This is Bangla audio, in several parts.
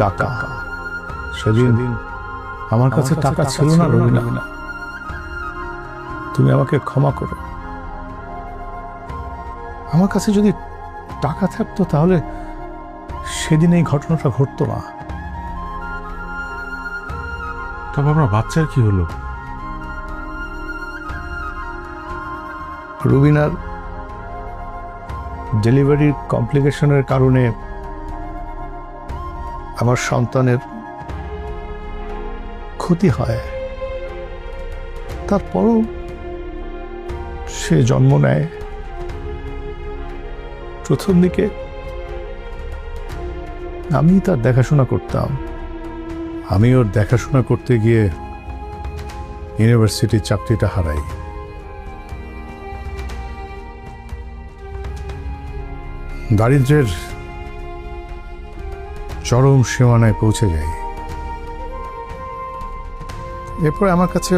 টাকা। সেদিন আমার কাছে টাকা ছিল না রবিনা, তুমি আমাকে ক্ষমা করো। আমার কাছে যদি টাকা থাকতো তাহলে সেদিন এই ঘটনাটা ঘটতো না। তবে আপনার বাচ্চার কি হলো? রুবিনার ডেলিভারির কমপ্লিকেশনের কারণে আমার সন্তানের ক্ষতি হয়, তারপরও সে জন্ম নেয়। প্রথম দিকে আমি তার দেখাশোনা করতাম। আমি ওর দেখাশোনা করতে গিয়ে ইউনিভার্সিটির চাকরিটা হারাই। দারিদ্র্যের চরম সীমানায় পৌঁছে যাই। এরপরে আমার কাছে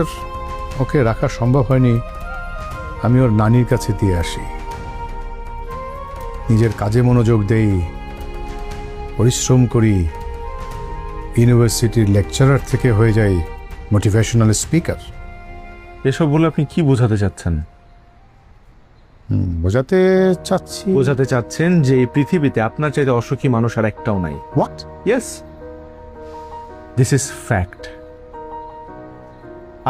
ওকে রাখা সম্ভব হয়নি, আমি ওর নানির কাছে দিয়ে আসি। নিজের কাজে মনোযোগ দেই, পরিশ্রম করি, ইউনিভার্সিটির লেকচারার থেকে হয়ে যাই মোটিভেশনাল স্পিকার। এসব বলে আপনি কি বোঝাতে চাচ্ছেন? বোঝাতে চাচ্ছি, বোঝাতে চাচ্ছেন যে এই পৃথিবীতে আপনার চাইতে অসুখী মানুষ আর একটাও নাই। What? Yes, this is fact.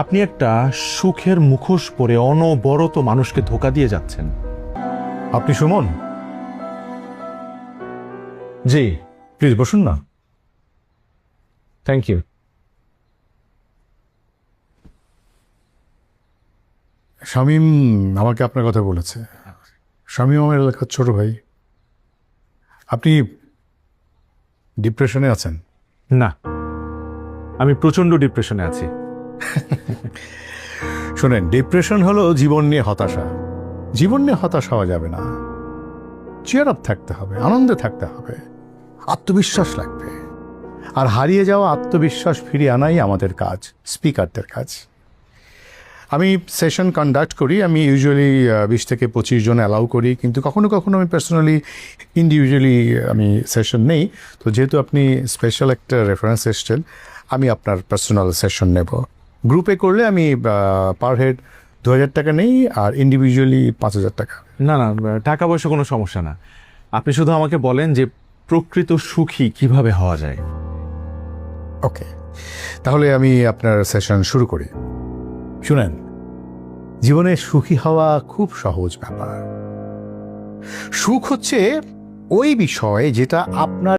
আপনি একটা সুখের মুখোশ পরে অনবরত মানুষকে ধোঁকা দিয়ে যাচ্ছেন। আপনি সুমন? জি, প্লিজ বসুন না। Thank you. শামীম আমাকে আপনার কথা বলেছে। শামীম আমার এলাকার ছোট ভাই। আপনি ডিপ্রেশনে আছেন? না, আমি প্রচন্ড ডিপ্রেশনে আছি। শোনেন, ডিপ্রেশন হলো জীবন নিয়ে হতাশা। জীবন নিয়ে হতাশ হওয়া যাবে না, চিয়ার আপ থাকতে হবে, আনন্দে থাকতে হবে, আত্মবিশ্বাস লাগবে। আর হারিয়ে যাওয়া আত্মবিশ্বাস ফিরিয়ে আনাই আমাদের কাজ, স্পিকারদের কাজ। আমি সেশন কন্ডাক্ট করি, আমি ইউজুয়ালি 20 থেকে 25 জন অ্যালাউ করি, কিন্তু কখনো কখনো আমি পার্সোনালি ইন্ডিভিজুয়ালি আমি সেশন নেই। তো যেহেতু আপনি স্পেশাল একটা রেফারেন্স এসছেন, আমি আপনার পার্সোনাল সেশন নেব। গ্রুপে করলে আমি পার হেড 2000 টাকা নেই, আর ইন্ডিভিজুয়ালি 5000 টাকা। না না, টাকা পয়সা কোনো সমস্যা না। আপনি শুধু আমাকে বলেন যে প্রকৃত সুখী কিভাবে হওয়া যায়। ওকে, তাহলে আমি আপনার সেশন শুরু করি। শুনেন, জীবনে সুখী হওয়া খুব সহজ ব্যাপার। সুখ হচ্ছে ওই বিষয় যেটা আপনার